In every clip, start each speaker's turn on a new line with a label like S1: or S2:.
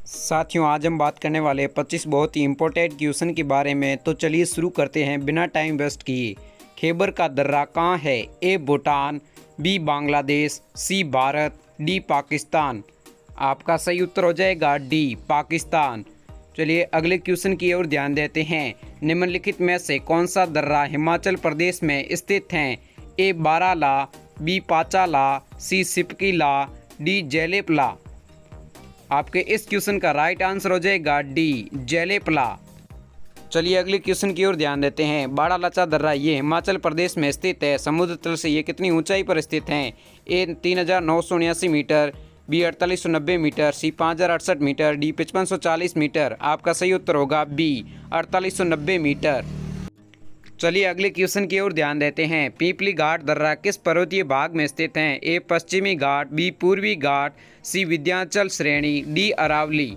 S1: साथियों, आज हम बात करने वाले 25 बहुत ही इंपॉर्टेंट क्वेश्चन के बारे में। तो चलिए शुरू करते हैं बिना टाइम वेस्ट किए। खैबर का दर्रा कहाँ है? ए भूटान, बी बांग्लादेश, सी भारत, डी पाकिस्तान। आपका सही उत्तर हो जाएगा डी पाकिस्तान। चलिए अगले क्वेश्चन की ओर ध्यान देते हैं। निम्नलिखित में से कौन सा दर्रा हिमाचल प्रदेश में स्थित है? ए बाराला, बी पाचाला, सी सिपकीला, डी जेलेपला। आपके इस क्वेश्चन का राइट आंसर हो जाएगा डी जेलेपला। चलिए अगले क्वेश्चन की ओर ध्यान देते हैं। बारालाचा दर्रा ये हिमाचल प्रदेश में स्थित है। समुद्र तल से ये कितनी ऊंचाई पर स्थित है? ए 3979 मीटर, बी 4890 मीटर, सी 5068 मीटर, डी 5540 मीटर। आपका सही उत्तर होगा बी 4890 मीटर। चलिए अगले क्वेश्चन की ओर ध्यान देते हैं। पीपली घाट दर्रा किस पर्वतीय भाग में स्थित है? ए पश्चिमी घाट, बी पूर्वी घाट, सी विंध्याचल श्रेणी, डी अरावली।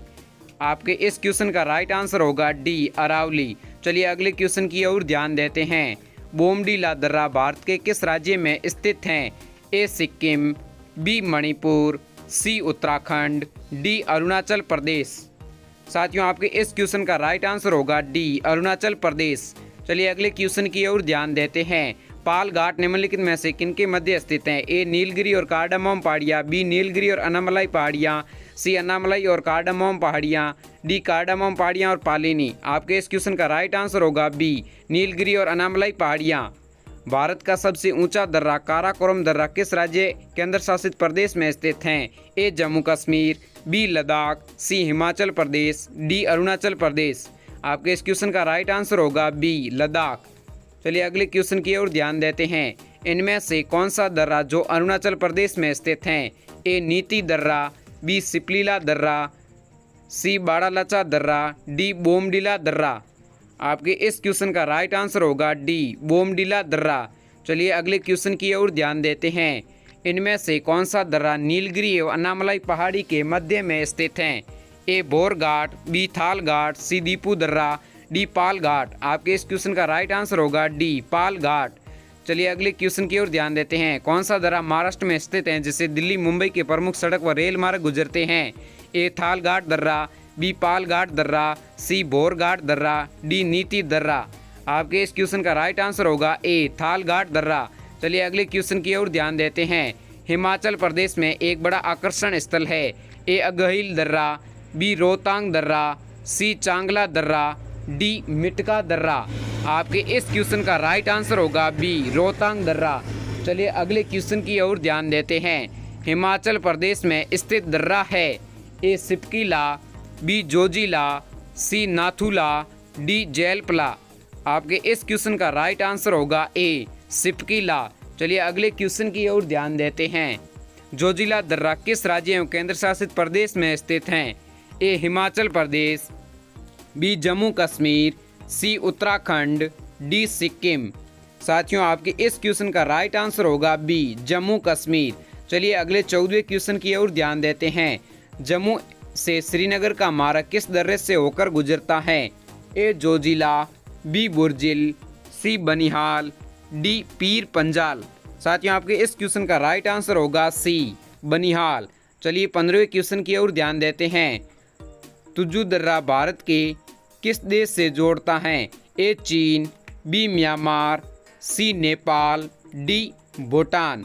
S1: आपके इस क्वेश्चन का राइट आंसर होगा डी अरावली। चलिए अगले क्वेश्चन की ओर ध्यान देते हैं। बोमडीला दर्रा भारत के किस राज्य में स्थित है? ए सिक्किम, बी मणिपुर, सी उत्तराखंड, डी अरुणाचल प्रदेश। साथियों आपके इस क्वेश्चन का राइट आंसर होगा डी अरुणाचल प्रदेश। चलिए अगले क्वेश्चन की ओर ध्यान देते हैं। पाल घाट निम्नलिखित में से किनके मध्य स्थित हैं? ए नीलगिरी और कार्डामोम पहाड़ियाँ, बी नीलगिरी और अन्नामलाई पहाड़ियाँ, सी अन्नामलाई और कार्डामोम पहाड़ियाँ, डी कार्डामोम पहाड़ियाँ और पालिनी। आपके इस क्वेश्चन का राइट आंसर होगा बी नीलगिरी और अन्नामलाई पहाड़ियाँ। भारत का सबसे ऊंचा दर्रा काराकोरम दर्रा किस राज्य केंद्र शासित प्रदेश में स्थित हैं? ए जम्मू कश्मीर, बी लद्दाख, सी हिमाचल प्रदेश, डी अरुणाचल प्रदेश। आपके इस क्वेश्चन का राइट आंसर होगा बी लद्दाख। चलिए अगले क्वेश्चन की ओर ध्यान देते हैं। इनमें से कौन सा दर्रा जो अरुणाचल प्रदेश में स्थित है? ए नीति दर्रा, बी सिपलीला दर्रा, सी बारालाचा दर्रा, डी बोमडीला दर्रा। आपके इस क्वेश्चन का राइट आंसर होगा डी बोमडीला दर्रा। चलिए अगले क्वेश्चन की ओर ध्यान देते हैं। इनमें से कौन सा दर्रा नीलगिरी एवं अन्नामलाई पहाड़ी के मध्य में स्थित है? ए बोर घाट, बी थाल घाट, सी दीपू दर्रा, डी पाल घाट। आपके इस क्वेश्चन का राइट आंसर होगा डी पाल घाट। चलिए अगले क्वेश्चन की ओर ध्यान देते हैं। कौन सा दर्रा महाराष्ट्र में स्थित है जिससे दिल्ली मुंबई के प्रमुख सड़क व रेल मार्ग गुजरते हैं? ए थाल घाट दर्रा, बी पाल घाट दर्रा, सी बोर घाट दर्रा, डी नीति दर्रा। आपके इस क्वेश्चन का राइट आंसर होगा ए थाल घाट दर्रा। चलिए अगले क्वेश्चन की ओर ध्यान देते हैं। हिमाचल प्रदेश में एक बड़ा आकर्षण स्थल है। ए अगहिल दर्रा, बी रोहतांग दर्रा, सी चांगला दर्रा, डी मिटका दर्रा। आपके इस क्वेश्चन का राइट आंसर होगा बी रोहतांग दर्रा। चलिए अगले क्वेश्चन की ओर ध्यान देते हैं। हिमाचल प्रदेश में स्थित दर्रा है? ए सिपकीला, बी जोजिला, सी नाथुला, डी जेलपला। आपके इस क्वेश्चन का राइट आंसर होगा ए सिपकीला। चलिए अगले क्वेश्चन की ओर ध्यान देते हैं। जोजिला दर्रा किस राज्य एवं केंद्र शासित प्रदेश में स्थित हैं? ए हिमाचल प्रदेश, बी जम्मू कश्मीर, सी उत्तराखंड, डी सिक्किम। साथियों आपके इस क्वेश्चन का राइट आंसर होगा बी जम्मू कश्मीर। चलिए अगले 14वें क्वेश्चन की ओर ध्यान देते हैं। जम्मू से श्रीनगर का मार्ग किस दर्रे से होकर गुजरता है? ए जोजिला, बी बुर्जिल, सी बनिहाल, डी पीर पंजाल। साथियों आपके इस क्वेश्चन का राइट आंसर होगा सी बनिहाल। चलिए 15वें क्वेश्चन की ओर ध्यान देते हैं। तुजू दर्रा भारत के किस देश से जोड़ता है? ए चीन, बी म्यांमार, सी नेपाल, डी भूटान।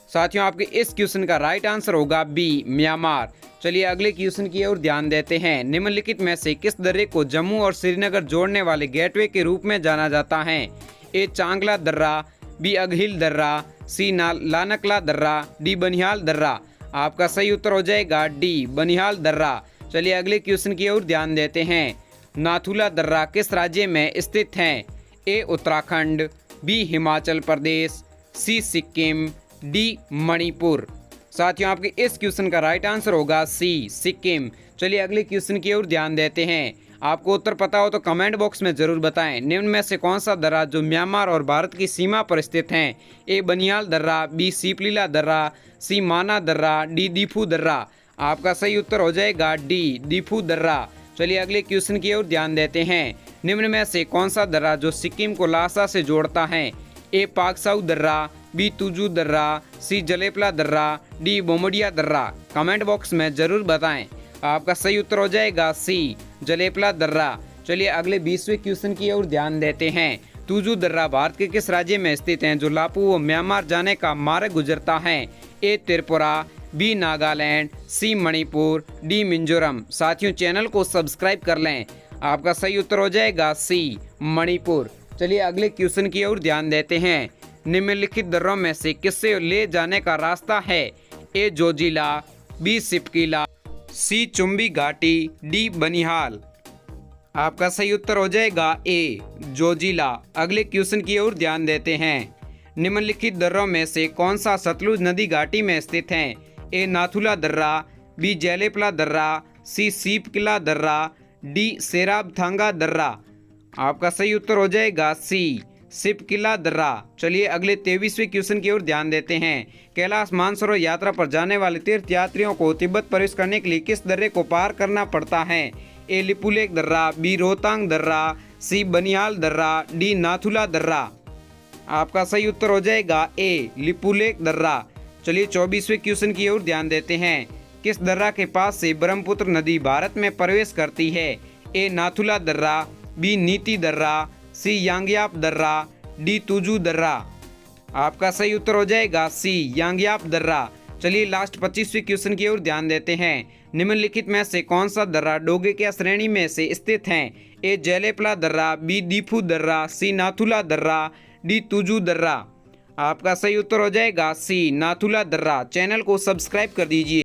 S1: साथियों आपके इस क्वेश्चन का राइट आंसर होगा बी म्यांमार। चलिए अगले क्वेश्चन की ओर ध्यान देते हैं। निम्नलिखित में से किस दर्रे को जम्मू और श्रीनगर जोड़ने वाले गेटवे के रूप में जाना जाता है? ए चांगला दर्रा, बी अगहिल दर्रा, सी लानकला दर्रा, डी बनिहाल दर्रा। आपका सही उत्तर हो जाएगा डी बनिहाल दर्रा। चलिए अगले क्वेश्चन की ओर ध्यान देते हैं। नाथुला दर्रा किस राज्य में स्थित है? ए उत्तराखंड, बी हिमाचल प्रदेश, सी सिक्किम, डी मणिपुर। साथियों आपके इस क्वेश्चन का राइट आंसर होगा सी सिक्किम। चलिए अगले क्वेश्चन की ओर ध्यान देते हैं। आपको उत्तर पता हो तो कमेंट बॉक्स में जरूर बताएं। निम्न में से कौन सा दर्रा जो म्यांमार और भारत की सीमा पर स्थित है? ए बनिहाल दर्रा, बी सिपलीला दर्रा, सी माना दर्रा, डी दीफू दर्रा। आपका सही उत्तर हो जाएगा डी दीफू दर्रा। चलिए अगले क्वेश्चन की ओर ध्यान देते हैं। निम्न में से कौन सा दर्रा जो सिक्किम को लासा से जोड़ता है? ए पाकसाउ दर्रा, बी तुजू दर्रा, सी जलेपला दर्रा, डी बोमडिया दर्रा। कमेंट बॉक्स में जरूर बताएं। आपका सही उत्तर हो जाएगा सी, जलेपला दर्रा। चलिए अगले 20वें क्वेश्चन की ओर ध्यान देते हैं। तुजू दर्रा भारत के किस राज्य में स्थित है जो लापू व म्यांमार जाने का मार्ग गुजरता है? ए त्रिपुरा, बी नागालैंड, सी मणिपुर, डी मिजोरम। साथियों चैनल को सब्सक्राइब कर लें। आपका सही उत्तर हो जाएगा सी, मणिपुर। चलिए अगले क्वेश्चन की ओर ध्यान देते हैं। निम्नलिखित दर्रों में से किससे ले जाने का रास्ता है? ए जोजिला, बी सिपकिला, सी चुम्बी घाटी, डी बनिहाल। आपका सही उत्तर हो जाएगा ए, जोजिला। अगले क्वेश्चन की ओर ध्यान देते हैं। निम्नलिखित दर्रों में से कौन सा सतलुज नदी घाटी में स्थित है? ए नाथुला दर्रा, बी जलेपला दर्रा, सी सीपकिला दर्रा, डी सेराबथांगा दर्रा। आपका सही उत्तर हो जाएगा सी, सिपकिला दर्रा। चलिए अगले 23वें क्वेश्चन की ओर ध्यान देते हैं। कैलाश मानसरोवर यात्रा पर जाने वाले तीर्थ यात्रियों को तिब्बत प्रवेश करने के लिए किस दर्रे को पार करना पड़ता है? ए लिपुलेख दर्रा, बी रोहतांग दर्रा, सी बनिहाल दर्रा, डी नाथुला दर्रा। आपका सही उत्तर हो जाएगा ए, लिपुलेख दर्रा। चलिए 24वें क्वेश्चन की ओर ध्यान देते हैं। किस दर्रा के पास से ब्रह्मपुत्र नदी भारत में प्रवेश करती है? ए नाथुला दर्रा, बी नीति दर्रा, सी यांग्याप दर्रा, डी तुजू दर्रा। आपका सही उत्तर हो जाएगा सी, यांग्याप दर्रा। चलिए लास्ट 25वें क्वेश्चन की ओर ध्यान देते हैं। निम्नलिखित में से कौन सा दर्रा डोगे की श्रेणी में से स्थित है? ए जलेपला दर्रा, बी दीफू दर्रा, सी नाथुला दर्रा, डी तुजू दर्रा। आपका सही उत्तर हो जाएगा सी, नाथुला दर्रा। चैनल को सब्सक्राइब कर दीजिए।